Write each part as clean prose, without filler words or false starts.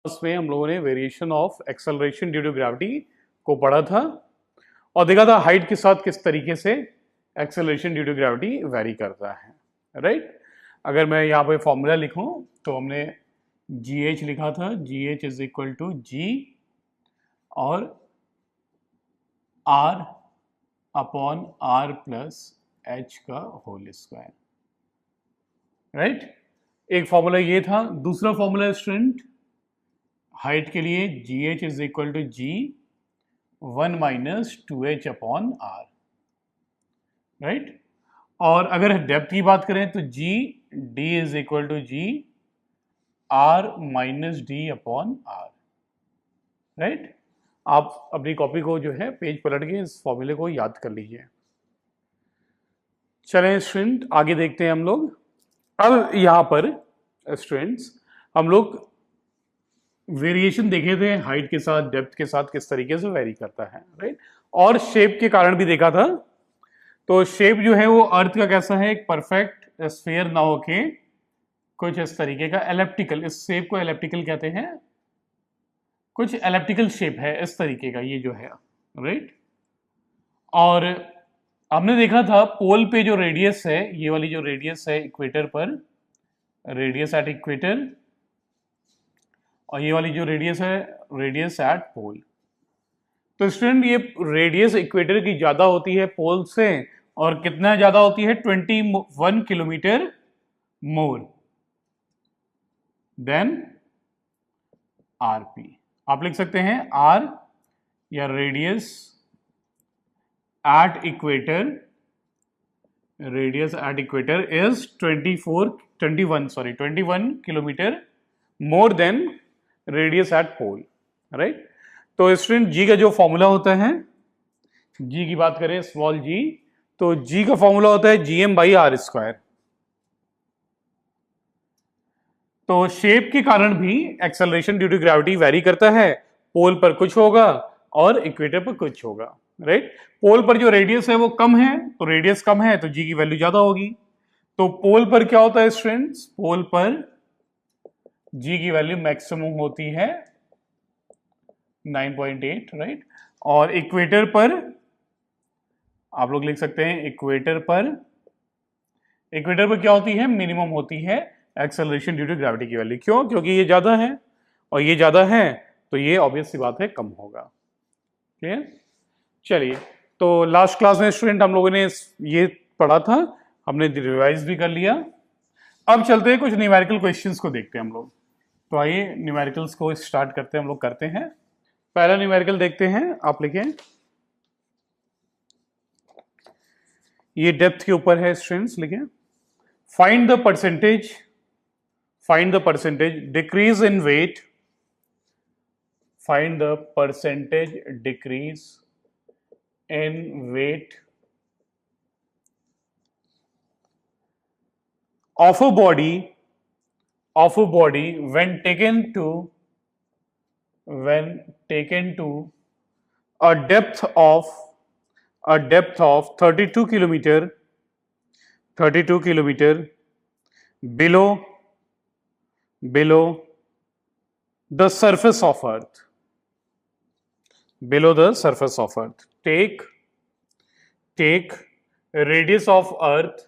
उसमें हम लोगों ने variation of acceleration due to gravity को पढ़ा था और देखा था हाइट के साथ किस तरीके से acceleration due to gravity vary करता है, राइट। अगर मैं यहाँ पे फॉर्मूला लिखूं तो हमने GH लिखा था, GH is equal to G और R upon R plus H का होल स्क्वायर, राइट। एक फॉर्मूला ये था। दूसरा फॉर्मूला स्टूडेंट हाइट के लिए GH is equal to G 1 minus 2H upon R, right. और अगर डेप्थ की बात करें तो D is equal to G R minus D upon R, right. आप अपनी कॉपी को जो है पेज पलट के इस फॉर्मूले को याद कर लीजिए। चलें स्टूडेंट आगे देखते हैं हम लोग। अब यहाँ पर स्टूडेंट्स हम लोग वेरिएशन देखे थे हाइट के साथ डेप्थ के साथ किस तरीके से वेरी करता है, राइट। और शेप के कारण भी देखा था। तो शेप जो है वो अर्थ का कैसा है, एक परफेक्ट स्फीयर ना होके कुछ इस तरीके का एलिप्टिकल, इस शेप को एलिप्टिकल कहते हैं, कुछ एलिप्टिकल शेप है इस तरीके का ये जो है, राइट। और हमने देखा था पोल पे जो रेडियस है, ये वाली जो रेडियस है इक्वेटर पर, रेडियस एट इक्वेटर, और ये वाली जो रेडियस है रेडियस एट पोल। तो स्टूडेंट ये रेडियस इक्वेटर की ज्यादा होती है पोल से, और कितना ज्यादा होती है 21 किलोमीटर मोर देन RP। आप लिख सकते हैं R या radius at equator, radius at equator is 21 kilometre more than radius at pole, right. तो स्टूडेंट G का जो फॉर्मूला होता है, G की बात करें स्मॉल g, तो G का फॉर्मूला होता है GM बाई R स्क्वायर। तो शेप के कारण भी acceleration due to gravity vary करता है। पोल पर कुछ होगा और इक्वेटर पर कुछ होगा, राइट। पोल पर जो रेडियस है वो कम है, तो रेडियस कम है तो G की वैल्यू ज्यादा होगी। तो पोल पर क्या होता है स्टूडेंट्स, पोल पर G की वैल्यू मैक्सिमम होती है 9.8, राइट। और इक्वेटर पर आप लोग लिख सकते हैं इक्वेटर पर क्या होती है, मिनिमम होती है एक्सेलरेशन ड्यू टू ग्रेविटी की वैल्यू। क्यों? क्योंकि ये ज्यादा है और ये ज्यादा है तो ये ऑब्वियस सी बात है कम होगा। क्लियर? चलिए, तो लास्ट क्लास में स्टूडेंट हम लोगों ने ये पढ़ा था, हमने रिवाइज भी कर लिया। अब चलते हैं कुछ न्यूमेरिकल क्वेश्चंस को देखते हैं हम लोग। तो आइए न्यूमेरिकल्स को स्टार्ट करते हैं, हम लोग करते हैं। पहला न्यूमेरिकल देखते हैं, आप लिखें। ये डेप्थ के ऊपर है स्टूडेंट्स, लिखें find the percentage decrease in weight, find the percentage decrease in weight of a body when taken to a depth of 32 kilometer below the surface of earth. Below the surface of earth, take radius of earth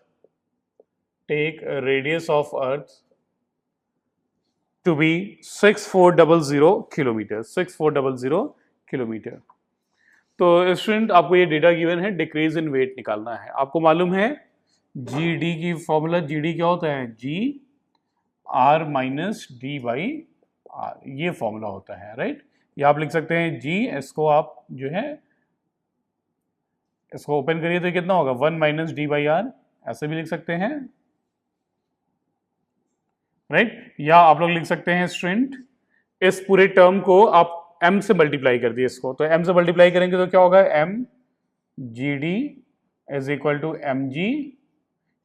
to be 6400 kilometre, 6400 kilometre. तो student आपको ये data given है, decrease in wait निकालना है। आपको मालूम है GD की फॉर्मूला, GD क्या होता है, G R minus D by R, ये फॉर्मूला होता है, राइट। ये आप लिख सकते हैं G, इसको आप जो है इसको ओपन करिए तो कितना होगा 1 माइनस D बाई R, ऐसे भी लिख सकते हैं, राइट। या आप लोग लिख सकते हैं स्टूडेंट इस पूरे टर्म को आप M से मल्टीप्लाई कर दिए इसको, तो M से मल्टीप्लाई करेंगे तो क्या होगा M GD is equal to MG,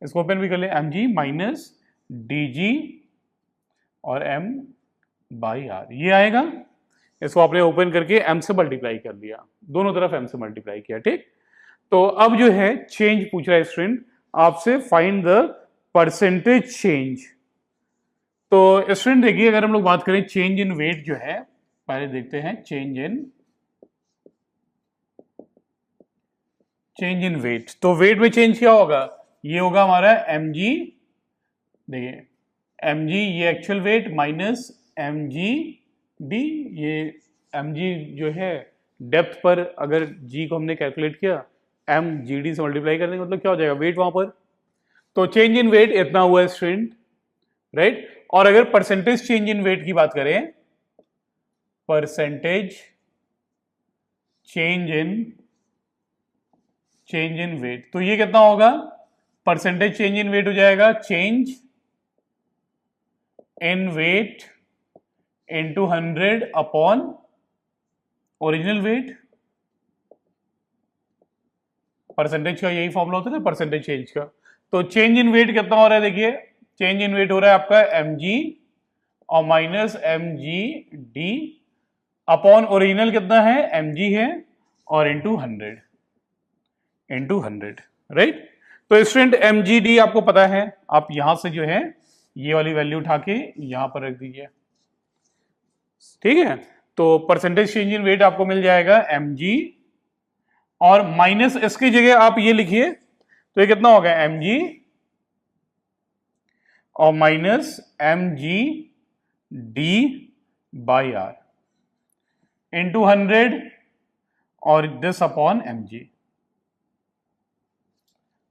इसको ओपन भी कर ले MG माइनस DG और M बाई R, ये आएगा। इसको आपने ओपन करके M से मल्टीप्लाई कर दिया, दोनों तरफ M से मल्टीप्लाई किया, ठीक। तो अब जो है चेंज पूछ रहा है स्टूडेंट आपसे, फाइंड द परसेंटेज चेंज। तो स्टूडेंट देखिए, अगर हम लोग बात करें चेंज इन वेट जो है, पहले देखते हैं चेंज इन वेट। तो वेट में चेंज क्या होगा, ये होगा हमारा mg, देखिए mg ये actual wait minus mg d, ये mg जो है डेप्थ पर अगर g को हमने कैलकुलेट किया mgd से मल्टीप्लाई कर देंगे, मतलब क्या हो जाएगा वेट वहां पर। तो चेंज इन वेट इतना हुआ है स्टूडेंट, राइट। और अगर परसेंटेज चेंज इन वेट की बात करें, परसेंटेज चेंज इन वेट, तो ये कितना होगा, परसेंटेज चेंज इन वेट हो जाएगा change in weight into 100 upon original wait. Percentage का यही फॉर्मूला होता है ना, परसेंटेज चेंज का। तो चेंज इन वेट कितना हो रहा है, देखिए चेंज इन वेट हो रहा है आपका mg और माइनस mgd अपॉन ओरिजिनल कितना है mg है और इंटू 100, राइट। तो स्टूडेंट mgd आपको पता है, आप यहां से जो है ये वाली वैल्यू उठा के यहां पर रख दीजिए, ठीक है। तो परसेंटेज चेंज इन वेट आपको मिल जाएगा mg और माइनस इसकी जगह आप ये लिखिए, तो ये कितना होगा mg और minus mgd by r into 100 और दिस अपॉन mg,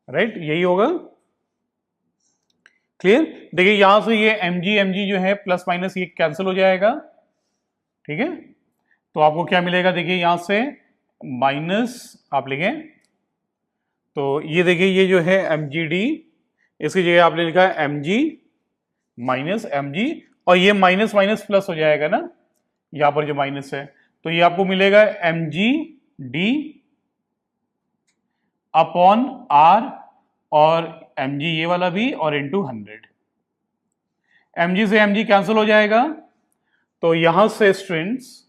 राइट, यही होगा। क्लियर। देखिए यहां से ये mg जो है प्लस माइनस ये कैंसिल हो जाएगा, ठीक है। तो आपको क्या मिलेगा, देखिए यहां से माइनस आप लिखें, तो ये देखिए ये जो है mgd, इसकी जगह आपने लिखा है mg माइनस mg और ये माइनस माइनस प्लस हो जाएगा ना, यहां पर जो माइनस है, तो ये आपको मिलेगा mgd अपॉन r और mg ये वाला भी और इंटू 100, mg से mg कैंसिल हो जाएगा। तो यहां से स्टूडेंट्स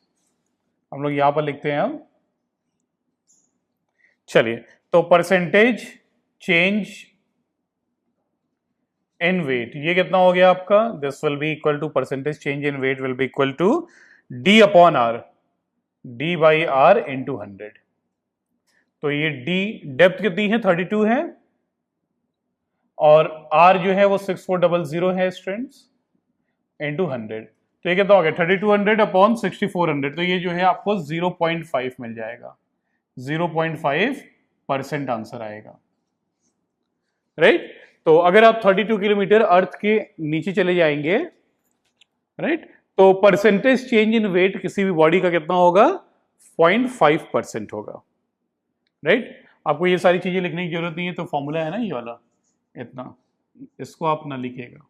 हम लोग यहां पर लिखते हैं अब, चलिए, तो परसेंटेज चेंज इन वेट ये कितना हो गया आपका, this will be equal to percentage change in weight will be equal to d upon r, d by r into 100। तो ये d डेप्थ कितनी है 32 है और r जो है वो 6400 है स्टूडेंट्स, इंटू 100, तो ये कितना हो गया 3200 अपॉन 6400, तो ये जो है आपको 0.5 मिल जाएगा, 0.5% आंसर आएगा, राइट। तो अगर आप 32 किलोमीटर अर्थ के नीचे चले जाएंगे, राइट, तो परसेंटेज चेंज इन वेट किसी भी बॉडी का कितना होगा 0.5% होगा, राइट। आपको ये सारी चीजें लिखने की जरूरत नहीं है, तो फॉर्मूला है ना ये वाला, इतना, इसको आप ना लिखिएगा।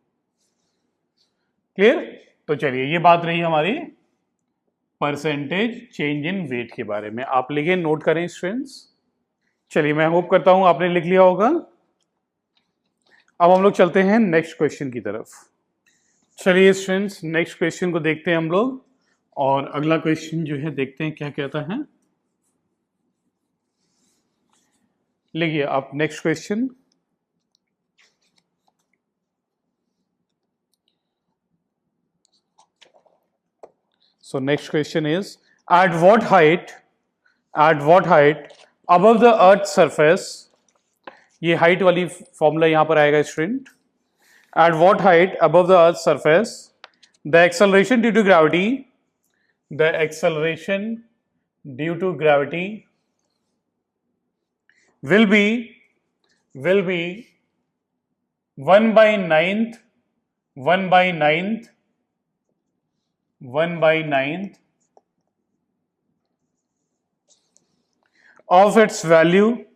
क्लियर। तो चलिए ये बात रही हमारी परसेंटेज चेंज इन वेट के बारे में, आप लिखे नोट करें स्टूडेंट्स। चलिए मैं होप करता हूं आपने लिख लिया होगा। अब हम लोग चलते हैं नेक्स्ट क्वेश्चन की तरफ। चलिए स्टूडेंट्स नेक्स्ट क्वेश्चन को देखते हैं हम लोग, और अगला क्वेश्चन जो है देखते हैं क्या कहता है। लिखिए आप next question. So next question is, at what height above the earth's surface, ये height वाली फॉर्मूला यहां पर आएगा student, at what height above the earth's surface the acceleration due to gravity will be 1/9 of its value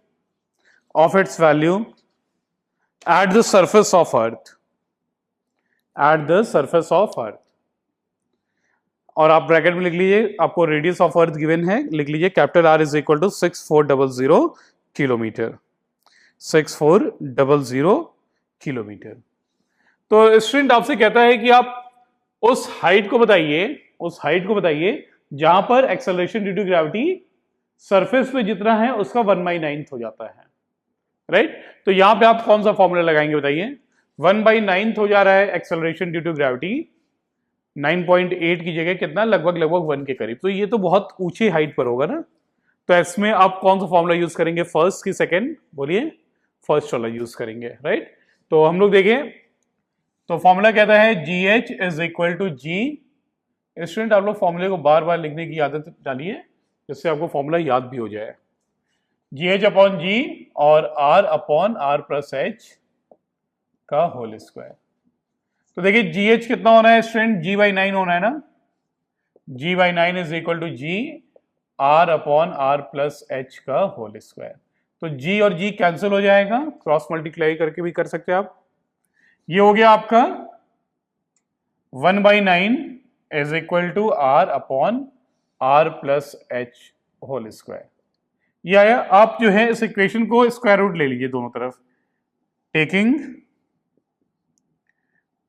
at the surface of earth, और आप bracket में लिख लीजिए, आपको रेडियस ऑफ अर्थ गिवन है, लिख लीजिए capital R is equal to 6400 kilometre, 6400 kilometre. तो स्टूडेंट आपसे कहता है कि आप उस हाइट को बताइए जहां पर acceleration due to gravity surface पे जितना है उसका 1/9 हो जाता है, राइट। तो यहां पे आप कौन सा फॉर्मूला लगाएंगे बताइए। 1/9 हो जा रहा है एक्सेलरेशन ड्यू टू ग्रेविटी, 9.8 की जगह कितना, लगभग 1 के करीब। तो ये तो बहुत ऊंची हाइट पर होगा ना। तो इसमें आप कौन सा फॉर्मूला यूज करेंगे, फर्स्ट की सेकंड, बोलिए। फर्स्ट वाला यूज करेंगे, राइट। तो हम लोग देखें, तो फॉर्मूला कहता है GH is equal to G। Student आप लोग फॉर्मूले को बार बार लिखने की आदत डालिए, जिससे आपको फॉर्मूला याद भी हो जाए। GH अपॉन G और R upon R plus H का होल स्क्वायर। तो देखिए GH कितना होना है स्टूडेंट, G/9 होना है ना। G/9 is equal to G R upon R plus H का होल स्क्वायर। तो G और G कैंसिल हो जाएगा, क्रॉस मल्टीप्लाई करके भी कर सकते हैं आप। ये हो गया आपका 1/9 is equal to R upon R plus H whole square. ये आया। आप जो है इस इक्वेशन को स्क्वायर रूट ले लीजिए दोनों तरफ,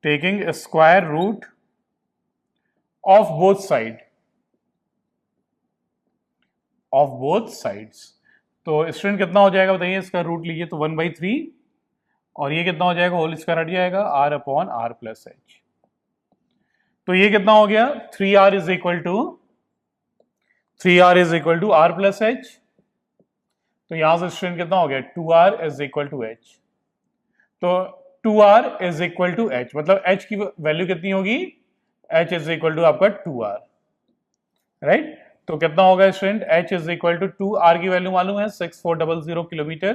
taking square root of both sides. तो स्टूडेंट कितना हो जाएगा बताइए, इसका रूट लीजिए तो 1/3, और ये कितना हो जाएगा, होल स्क्वायर हट जाएगा, R upon R plus H। तो ये कितना हो गया, 3R is equal to R plus H। तो यहां से स्टूडेंट कितना हो गया, 2R is equal to H। तो 2R is equal to H, मतलब H की वैल्यू कितनी होगी, H इज इक्वल टू आपका 2R, राइट। तो कितना होगा student, H is equal to 2R की वैल्यू मालूम है 6400 किलोमीटर।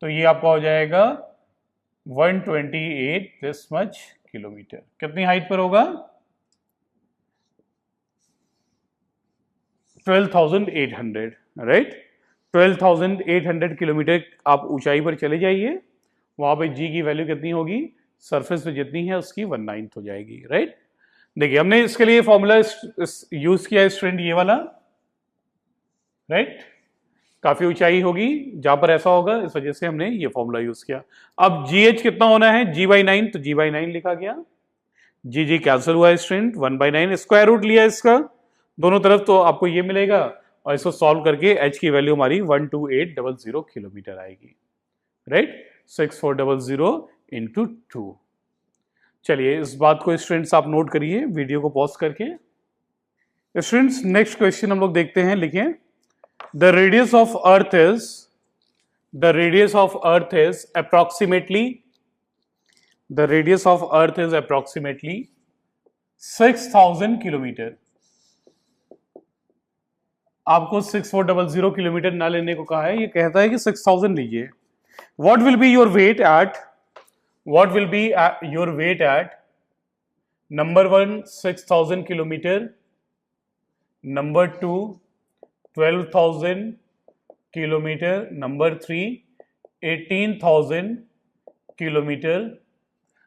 तो ये आपका हो जाएगा 128 दिस मच किलोमीटर। कितनी हाइट पर होगा, 12,800, राइट। 12,800 किलोमीटर आप ऊंचाई पर चले जाइए, वहां पे G की वैल्यू कितनी होगी, सरफेस पे जितनी है उसकी 1/9 हो जाएगी, राइट। देखिए हमने इसके लिए फॉर्मूला यूज किया स्टूडेंट, ये वाला, राइट। काफी ऊंचाई होगी जहां पर ऐसा होगा, इस वजह से हमने ये फॉर्मूला यूज किया। अब GH कितना होना है, G/9, तो G/9 लिखा गया, G कैंसिल हुआ स्टूडेंट, 1/9 स्क्वायर रूट लिया इसका दोनों तरफ, तो आपको ये मिलेगा, और इसको सॉल्व करके H की वैल्यू हमारी 12800 किलोमीटर आएगी, राइट। 6400 इंटू 2। चलिए इस बात को स्टूडेंट्स आप नोट करिए वीडियो को पॉज करके। स्टूडेंट्स नेक्स्ट क्वेश्चन हम लोग देखते हैं, लिखें, the radius of earth is approximately 6000 kilometre. आपको 6400 किलोमीटर ना लेने को कहा है, ये कहता है कि 6000 लीजिए। What will be your weight at number 1 6,000 kilometer, number 2 12,000 kilometer, number 3 18,000 kilometer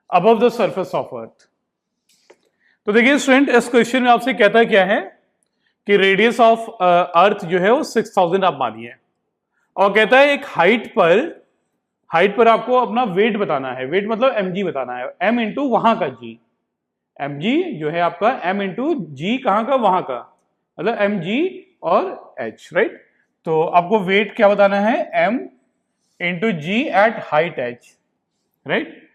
above the surface of earth। तो देखिए स्टूडेंट इस क्वेश्चन में आपसे कहता है क्या है कि रेडियस ऑफ अर्थ जो है वो 6000 आप मानिए, और कहता है एक हाइट पर आपको अपना वेट बताना है। वेट मतलब mg बताना है, m इंटू वहां का g। mg जो है आपका m इंटू g कहां का, वहां का, मतलब mg और h, राइट। तो आपको वेट क्या बताना है, m into g at height h, right.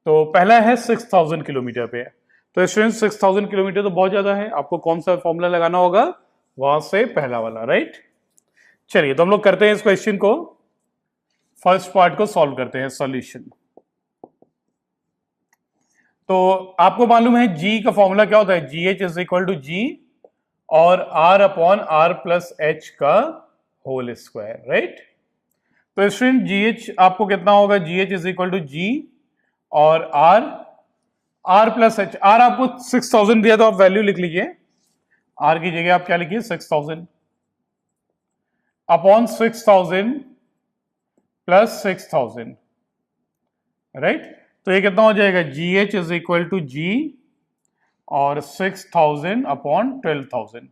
तो पहला है 6000 किलोमीटर पे। तो स्टूडेंट 6000 किलोमीटर तो बहुत ज्यादा है, आपको कौन सा फॉर्मूला लगाना होगा, वहां से पहला वाला, राइट। चलिए तो हम लोग करते हैं इस क्वेश्चन को, फर्स्ट पार्ट को सॉल्व करते हैं, सॉल्यूशन। तो आपको मालूम है G का फॉर्मूला क्या होता है, GH is equal to G और R upon R plus H का होल स्क्वायर, राइट। तो स्टूडेंट GH आपको कितना होगा, GH is equal to G और R प्लस H। R आपको 6000 दिया तो आप वैल्यू लिख लीजिए, R की जगह आप क्या लिखिए 6000 अपॉन 6000 प्लस 6000, राइट। तो ये कितना हो जाएगा, GH is equal to G और 6000 अपॉन 12000।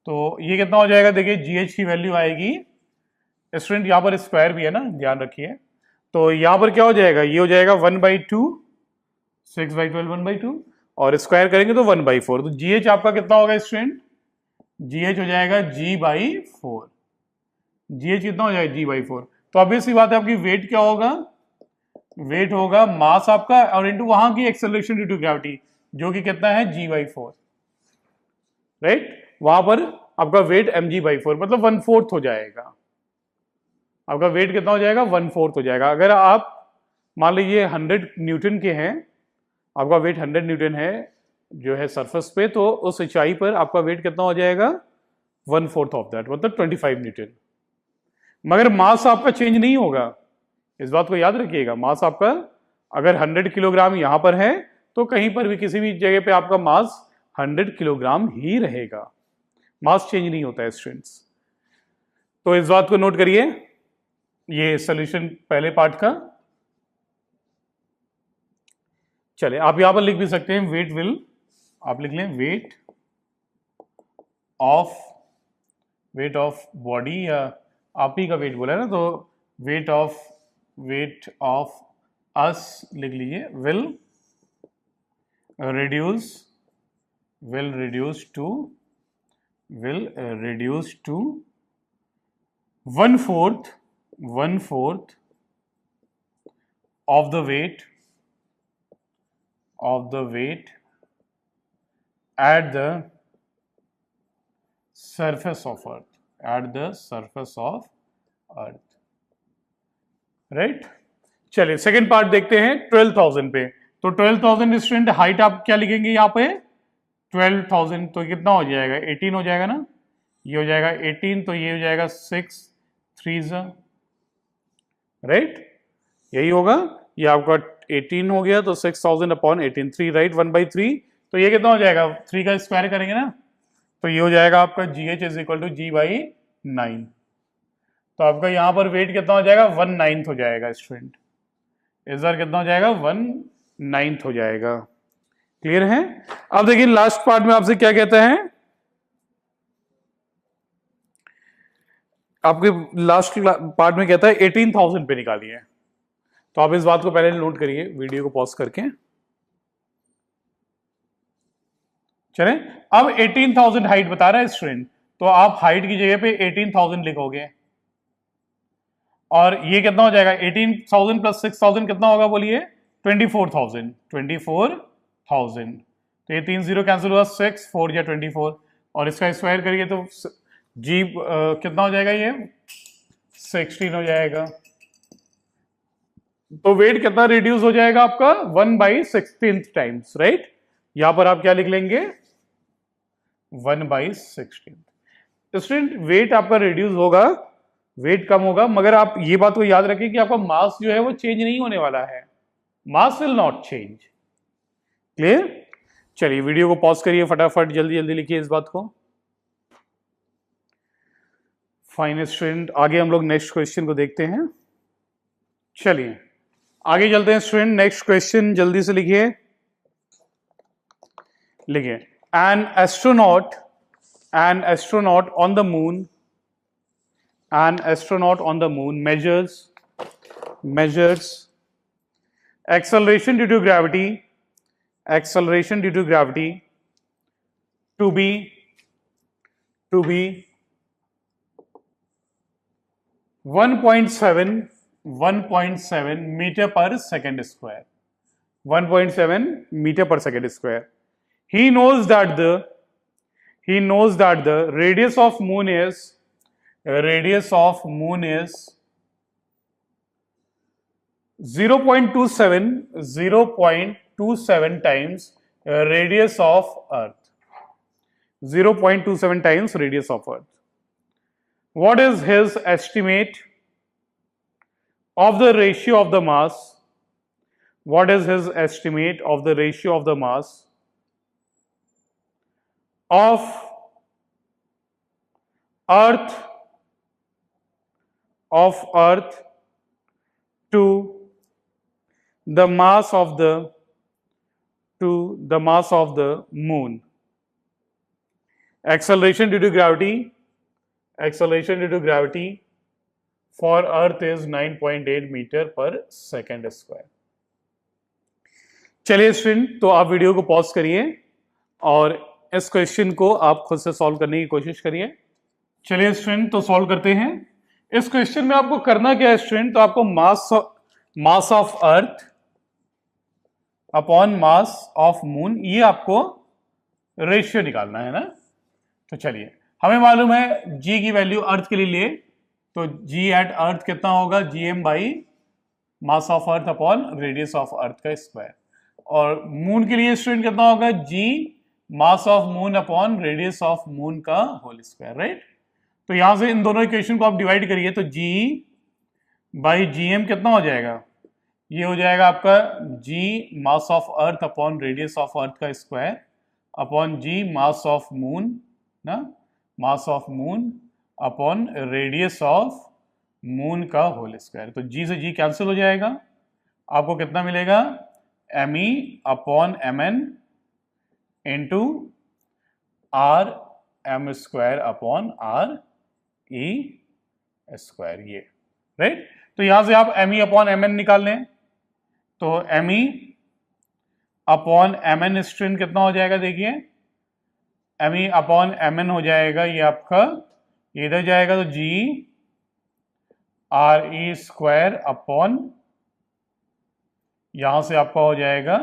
तो ये कितना हो जाएगा, देखिए GH की वैल्यू आएगी स्टूडेंट, यहां पर स्क्वायर भी है ना, ध्यान रखिए। तो यहां पर क्या हो जाएगा, ये हो जाएगा 1/2, 6/12 1/2, और स्क्वायर करेंगे तो 1/4। तो GH आपका कितना होगा स्टूडेंट, GH हो जाएगा G/4। GH कितना हो जाएगा, G/4। तो ऑब्वियस सी बात है आपकी वेट क्या होगा, वेट होगा मास आपका और इनटू वहां की एक्सेलरेशन ड्यू टू ग्रेविटी, जो कि कितना है g/4, राइट। वहां पर आपका वेट mg/4 मतलब 1/4 हो जाएगा। आपका वेट कितना हो जाएगा? 1/4 हो जाएगा। अगर आप मान लीजिए 100 न्यूटन के हैं, आपका वेट 100 न्यूटन है जो है सरफेस पे, तो उस ऊंचाई पर आपका वेट कितना हो जाएगा? 1/4 ऑफ दैट, मतलब 25 न्यूटन। मगर मास आपका चेंज नहीं होगा, इस बात को याद रखिएगा। मास आपका अगर 100 किलोग्राम यहां पर है तो कहीं पर भी किसी भी जगह पे आपका मास 100 किलोग्राम ही रहेगा, मास चेंज नहीं होता है स्टूडेंट्स। तो इस बात को नोट करिए, ये सॉल्यूशन पहले पार्ट का। चलिए आप यहां पर लिख भी सकते हैं वेट विल, आप लिख लें वेट ऑफ बॉडी, या आप ही का वेट बोला है ना, तो वेट ऑफ अस लिख लीजिए, will reduce to 1/4 of the weight at the surface of earth, right. चलिए सेकेंड पार्ट देखते हैं 12,000 पे। तो 12,000 स्टूडेंट हाइट आप क्या लिखेंगे यहाँ पे? 12,000 तो कितना हो जाएगा? 18 हो जाएगा ना, ये हो जाएगा 18, तो ये हो जाएगा 6 3 राइट, यही होगा। ये आपका 18 हो गया, तो 6,000 अपॉन 18 3 राइट, 1/3। तो ये कितना हो जाएगा? 3 का स्क्वायर करेंगे ना, तो ये हो जाएगा आपका GH is equal to G/9। तो आपका यहां पर वेट कितना हो जाएगा? 1/9 हो जाएगा स्टूडेंट। इस बार कितना हो जाएगा? 1/9 हो जाएगा। क्लियर है? अब देखिए लास्ट पार्ट में आपसे क्या कहता है, आपके लास्ट पार्ट में कहता है 18,000 पे निकालिए। तो आप इस बात को पहले नोट करिए, वीडियो को पॉज करके। चले, अब 18,000 हाइट बता रहा है स्टूडेंट, तो आप हाइट की जगह पे 18,000 लिखोगे, और ये कितना हो जाएगा? 18,000 प्लस 6,000 कितना होगा बोलिए? 24,000। तो ये 3 0 कैंसिल हुआ, 6 4 या 24, और इसका स्क्वायर करिए तो जी कितना हो जाएगा? ये 16 हो जाएगा। तो वेट कितना रिड्यूस हो जाएगा आपका? 1/16 टाइम्स, राइट। यहां पर आप क्या लिख लेंगे? 1/16। स्टूडेंट वेट आपका रिड्यूस होगा, वेट कम होगा, मगर आप ये बात को याद रखें कि आपका मास जो है वो चेंज नहीं होने वाला है, mass will not change. Clear? चलिए वीडियो को पॉज करिए, फटाफट जल्दी जल्दी लिखिए इस बात को। फाइन स्टूडेंट, आगे हम लोग नेक्स्ट क्वेश्चन को देखते हैं। चलिए आगे चलते हैं स्टूडेंट, नेक्स्ट क्वेश्चन जल्दी से लिखिए। लिखिए, an astronaut on the moon, an astronaut on the moon measures acceleration due to gravity to be 1.7 meter per second square, 1.7 meter per second square. He knows that the radius of moon is 0.27 times radius of Earth. 0.27 times radius of Earth. What is his estimate of the ratio of the mass? What is his estimate of the ratio of the mass of Earth to the mass of the moon? Acceleration due to gravity for Earth is 9.8 meter per second square. चलिए student, तो आप video को pause करिए और इस question को आप खुद से सॉल्व करने की कोशिश करिए। चलिए स्टूडेंट, तो सॉल्व करते हैं। इस क्वेश्चन में आपको करना क्या है स्टूडेंट? तो आपको मास of earth upon mass of moon, ये आपको रेशियो निकालना है ना। तो चलिए, हमें मालूम है जी की वैल्यू अर्थ के लिए लिए, तो जी एट अर्थ कितना होगा, g M by mass of earth upon radius of earth का स्क्वायर। और मून के लिए स्टूडेंट कितना होगा, g mass of moon upon radius of moon का होल स्क्वायर, राइट। तो यहां से इन दोनों इक्वेशन को आप डिवाइड करिए, तो जी बाई जी एम कितना हो जाएगा, ये हो जाएगा आपका g mass of earth upon radius of earth का square upon g mass of moon ना, mass of moon upon radius of moon का होल स्क्वायर। तो जी से जी कैंसिल हो जाएगा, आपको कितना मिलेगा, M E upon M N into R M square upon R E square, ये राइट। तो यहां से आप M E upon M N निकाल लें, तो M E upon M N strain कितना हो जाएगा, देखिए M E upon M N हो जाएगा ये आपका, ये इधर जाएगा तो G R E square upon, यहां से आपका हो जाएगा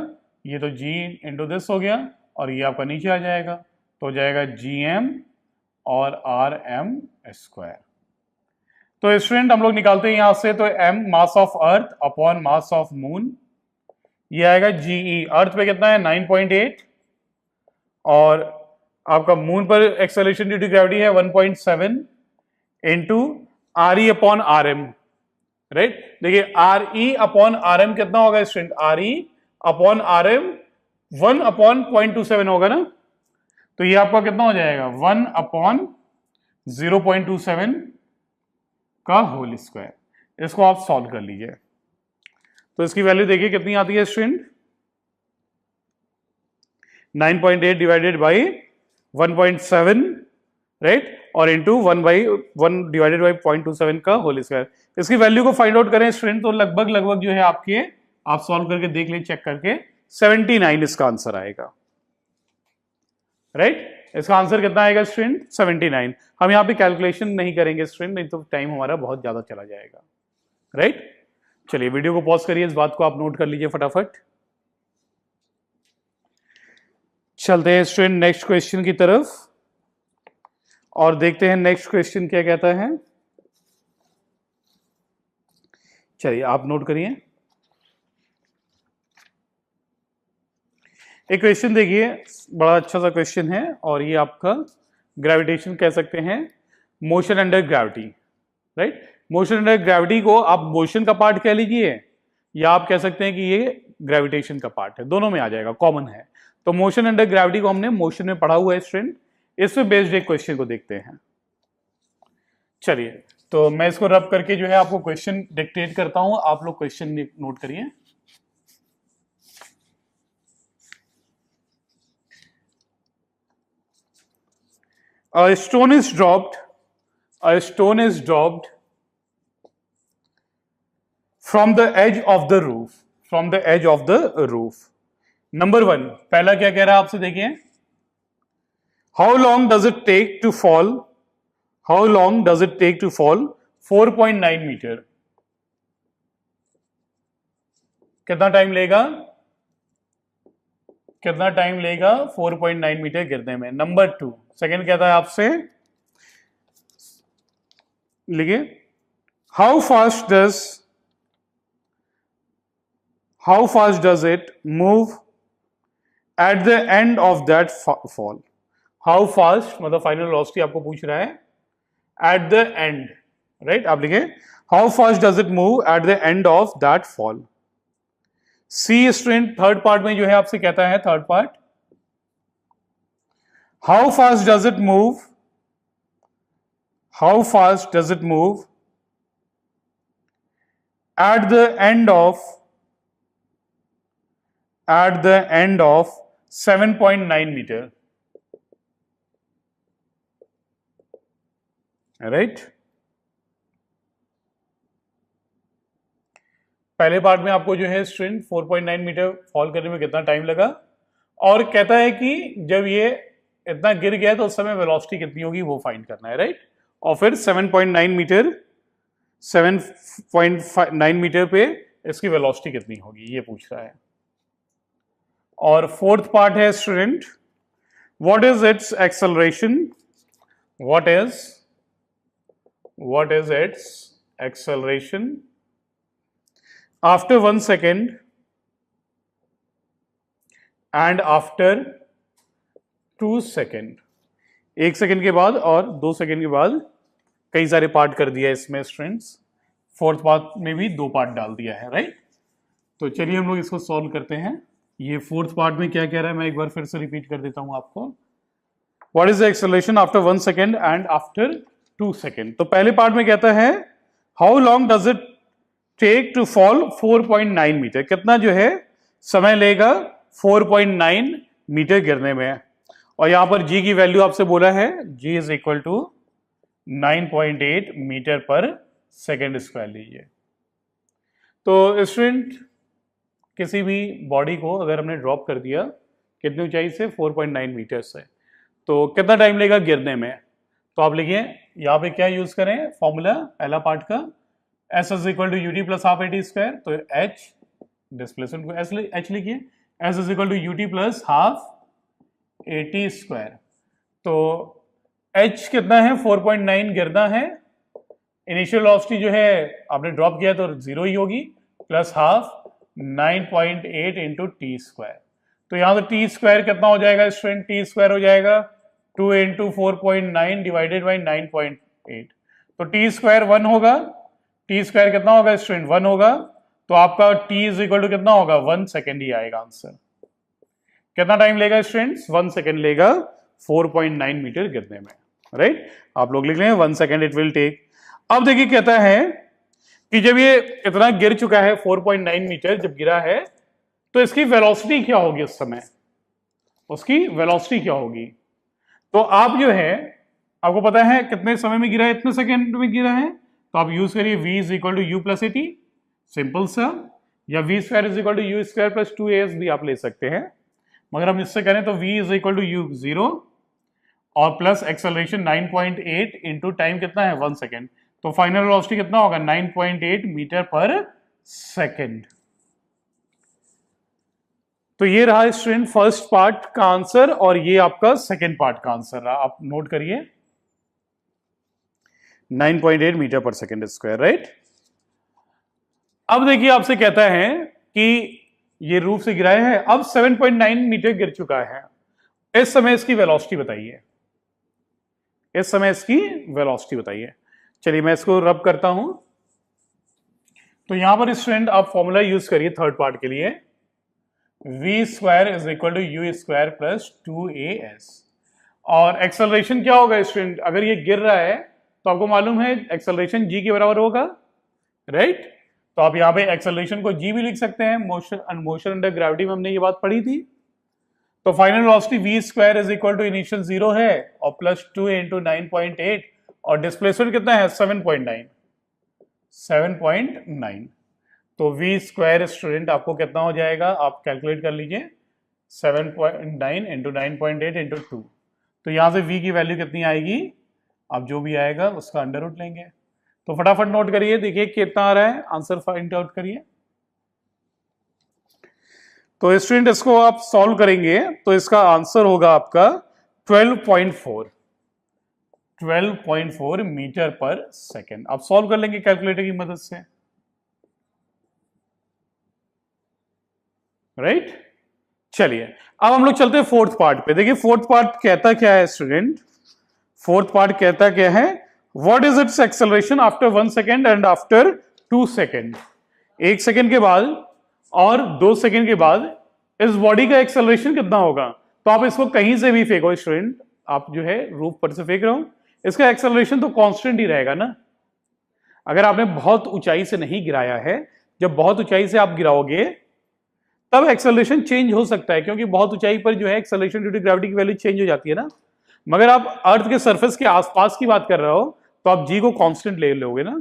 ये तो जी इंटू दिस हो गया, और ये आपका नीचे आ जाएगा, तो हो जाएगा जी एम और आर एम स्क्वायर। तो स्टूडेंट हम लोग निकालते हैं यहां से, तो M mass of earth upon mass of moon, ये आएगा जीई, अर्थ पे कितना है 9.8, और आपका मून पर एक्सेलरेशन ड्यू टू ग्रेविटी है 1.7 into R E upon R M, right. देखिए R E upon R M कितना होगा student, R E upon R M 1 upon 0.27 होगा ना, तो ये आपका कितना हो जाएगा 1 अपॉन 0.27 का होल स्क्वायर। इसको आप सॉल्व कर लीजिए, तो इसकी वैल्यू देखिए कितनी आती है स्टूडेंट, 9.8 डिवाइडेड बाई 1.7, राइट, और इंटू 1/1 डिवाइडेड बाई 0.27 का होल स्क्वायर। इसकी वैल्यू को फाइंड आउट करें स्टूडेंट, तो लगभग जो है आपके, आप सॉल्व करके देख लें, चेक करके 79 इसका आंसर आएगा, राइट। इसका आंसर कितना आएगा स्टूडेंट, 79। हम यहाँ पे कैलकुलेशन नहीं करेंगे स्टूडेंट, नहीं तो टाइम हमारा बहुत ज्यादा चला जाएगा, राइट। चलिए वीडियो को पॉज करिए, इस बात को आप नोट कर लीजिए फटाफट। चलते हैं स्टूडेंट नेक्स्ट क्वेश्चन की तरफ और देखते हैं नेक्स्ट क्वेश्चन क्या कहता है। चलिए आप नोट करिए, एक क्वेश्चन देखिए, बड़ा अच्छा सा क्वेश्चन है, और ये आपका ग्रेविटेशन कह सकते हैं, motion under gravity, right. Motion under gravity को आप मोशन का पार्ट कह लीजिए, या आप कह सकते हैं कि ये ग्रेविटेशन का पार्ट है, दोनों में आ जाएगा, कॉमन है। तो मोशन अंडर ग्रेविटी को हमने मोशन में पढ़ा हुआ है स्टूडेंट, इस पे बेस्ड एक क्वेश्चन को देखते हैं। चलिए, तो मैं इसको रब करके जो है आपको क्वेश्चन डिक्टेट करता हूं, आप लोग क्वेश्चन नोट करिए। A stone is dropped from the edge of the roof. Number 1, पहला क्या कह रहा है आपसे, देखिए, how long does it take to fall 4.9 metre, कितना टाइम लेगा 4.9 मीटर गिरने में। नंबर 2, सेकेंड कहता है आपसे, लिखिए, how fast does it move at the end of that fall. How fast मतलब फाइनल वेलोसिटी आपको पूछ रहा है, एट द एंड, राइट। आप लिखिए, how fast does it move at the end of that fall. See student third part में जो है आपसे कहता है, third part, how fast does it move at the end of 7.9 metre, right. पहले part में आपको जो है स्टूडेंट 4.9 मीटर फॉल करने में कितना टाइम लगा, और कहता है कि जब ये इतना गिर गया तो उस समय वेलोसिटी कितनी होगी वो फाइंड करना है, राइट। और फिर 7.9 मीटर पे इसकी वेलोसिटी कितनी होगी, ये पूछ रहा है। और फोर्थ पार्ट है student, what is it's acceleration, what is it's acceleration after 1 second and after 2 second. 1 second के बाद और 2 सेकेंड के बाद, कई सारे पार्ट कर दिया इसमें स्टूडेंट्स, फोर्थ पार्ट में भी 2 पार्ट डाल दिया है, राइट। तो चलिए हम लोग इसको सॉल्व करते हैं। ये फोर्थ पार्ट में क्या कह रहा है मैं एक बार फिर से रिपीट कर देता हूं आपको। What is the acceleration after 1 second and after 2 second. तो पहले पार्ट में कहता है how long does it take to fall 4.9 metre, कितना जो है समय लेगा 4.9 मीटर गिरने में। और यहां पर जी की वैल्यू आपसे बोला है, जी is equal to 9.8 metre per second square लीजिए। तो स्टूडेंट किसी भी बॉडी को अगर हमने ड्रॉप कर दिया कितनी ऊंचाई से, 4.9 मीटर से, तो कितना टाइम लेगा गिरने में। तो आप लिखिए यहाँ पे क्या यूज करें फॉर्मूला पहला पार्ट का, S is equal to U T plus half A T square. तो एच डिस्प्लेसमेंट को एच लिखिए, S is equal to U T plus half A T square. तो एच कितना है 4.9 गिरना है, इनिशियल वेलोसिटी जो है आपने ड्रॉप किया तो 0 ही होगी, plus half 9.8 into T square. तो यहां तो टी स्क्वायर कितना हो जाएगा स्टूडेंट, टी स्क्वायर हो जाएगा 2 इंटू 4.9 डिवाइडेड बाई 9.8। तो टी स्क्वायर 1 होगा, टी स्क्वायर कितना होगा स्टूडेंट 1 होगा। तो आपका टी इज इक्वल टू कितना होगा 1 सेकेंड ही आएगा आंसर। कितना टाइम लेगा स्टूडेंट्स 1 सेकेंड लेगा 4.9 मीटर गिरने में, राइट। आप लोग लिख लें 1 सेकेंड इट विल टेक। अब देखिए कहता है कि जब ये इतना गिर चुका है 4.9 मीटर जब गिरा है तो इसकी वेलोसिटी क्या होगी उस समय, उसकी वेलोसिटी क्या होगी। तो आप जो है आपको पता है कितने समय में गिरा है, इतने सेकेंड में गिरा है, तो आप यूज करिए v is equal to U plus A T, simple सा, या v square is equal to U square plus 2as भी आप ले सकते हैं। मगर हम इससे करें तो v is equal to U 0 और प्लस एक्सेलरेशन 9.8 इंटू टाइम कितना है 1 सेकेंड। तो फाइनल वेलोसिटी कितना होगा 9.8 मीटर पर सेकेंड। तो ये रहा स्टूडेंट फर्स्ट पार्ट का आंसर और ये आपका सेकेंड पार्ट का आंसर रहा, आप नोट करिए 9.8 metre per second square, right. अब देखिए आपसे कहता है कि ये रूफ से गिराया है, अब 7.9 मीटर गिर चुका है, इस समय इसकी वेलोसिटी बताइए, इस समय इसकी वेलोसिटी बताइए। चलिए मैं इसको रब करता हूं। तो यहां पर स्टूडेंट आप फॉर्मूला यूज करिए थर्ड पार्ट के लिए, v square is equal to U square plus 2as। और एक्सेलरेशन क्या होगा स्टूडेंट, अगर ये गिर रहा है तो आपको मालूम है एक्सेलरेशन g के बराबर होगा, राइट। तो आप यहाँ पे एक्सेलरेशन को g भी लिख सकते हैं, मोशन अंडर ग्रेविटी में हमने ये बात पढ़ी थी। तो final velocity v square is equal to initial 0 है और प्लस 2 इंटू 9.8 और डिस्प्लेसमेंट कितना है 7.9। तो v स्क्वायर स्टूडेंट आपको कितना हो जाएगा, आप कैलकुलेट कर लीजिए 7.9 इंटू 9.8 इंटू 2। तो यहां से v की वैल्यू कितनी आएगी, आप जो भी आएगा उसका अंडर रूट लेंगे। तो फटाफट नोट करिए, देखिए कितना आ रहा है, आंसर फाइंड आउट करिए। तो स्टूडेंट इसको आप सॉल्व करेंगे तो इसका आंसर होगा आपका 12.4 मीटर पर सेकेंड। आप सॉल्व कर लेंगे कैलकुलेटर की मदद से, राइट। चलिए अब हम लोग चलते हैं फोर्थ पार्ट पे। देखिए फोर्थ पार्ट कहता क्या है स्टूडेंट, फोर्थ पार्ट कहता क्या है, what is it's acceleration after 1 second and after 2 second. 1 second के बाद और 2 सेकेंड के बाद इस बॉडी का एक्सेलरेशन कितना होगा। तो आप इसको कहीं से भी फेंको स्टूडेंट, आप जो है रूफ पर से फेंक रहे हो, इसका एक्सेलरेशन तो कांस्टेंट ही रहेगा ना। अगर आपने बहुत ऊंचाई से नहीं गिराया है, जब बहुत ऊंचाई से आप गिराओगे तब एक्सेलरेशन चेंज हो सकता है, क्योंकि बहुत ऊंचाई पर जो है एक्सेलरेशन ड्यू टू ग्रेविटी की वैल्यू चेंज हो जाती है ना। मगर आप अर्थ के सरफेस के आसपास की बात कर रहे हो तो आप जी को कांस्टेंट ले लोगे ना,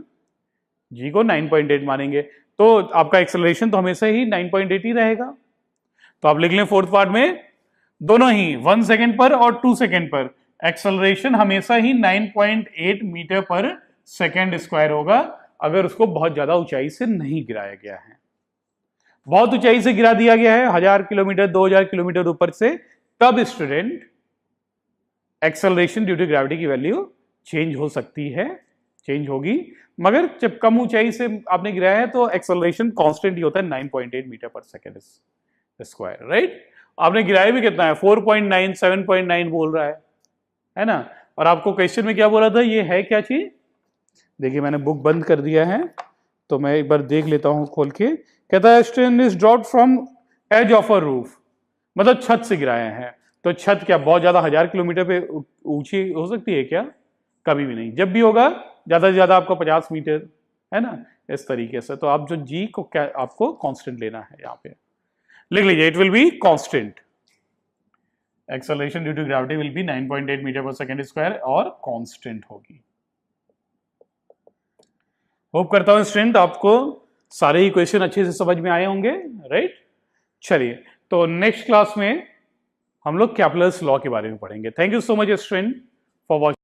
जी को 9.8 मानेंगे, तो आपका एक्सेलरेशन तो हमेशा ही 9.8 ही रहेगा। तो आप लिख लें फोर्थ पार्ट में दोनों ही 1 सेकेंड पर और 2 सेकेंड पर एक्सेलरेशन हमेशा ही 9.8 मीटर पर सेकेंड स्क्वायर होगा, अगर उसको बहुत ज्यादा ऊंचाई से नहीं गिराया गया है, बहुत ऊंचाई से गिरा दिया गया है 1000 किलोमीटर 2000 किलोमीटर ऊपर से, तब student acceleration due to gravity की वैल्यू चेंज हो सकती है, चेंज होगी। मगर जब कम ऊंचाई से आपने गिराया है तो एक्सेलरेशन कांस्टेंट ही होता है 9.8 metre per second square, right. आपने गिराया भी कितना है 4.9 7.9 बोल रहा है ना। और आपको क्वेश्चन में क्या बोला था, ये है क्या चीज, देखिए मैंने बुक बंद कर दिया है तो मैं एक बार देख लेता हूं खोल के। कहता है stone is dropped from edge of a roof, मतलब छत से गिराया है। तो छत क्या बहुत ज्यादा 1000 किलोमीटर पे ऊंची हो सकती है क्या, कभी भी नहीं। जब भी होगा ज्यादा से ज्यादा आपको 50 मीटर, है ना, इस तरीके से। तो आप जो जी को क्या आपको कांस्टेंट लेना है, यहाँ पे लिख लीजिए, it will be constant. Acceleration due to gravity will be 9.8 metre per second square और कांस्टेंट होगी। होप करता हूं स्टूडेंट आपको सारे ही क्वेश्चन अच्छे से समझ में आए होंगे, राइट। चलिए, तो नेक्स्ट क्लास में हम लोग कैपलर्स लॉ के बारे में पढ़ेंगे। Thank you so much student for watching.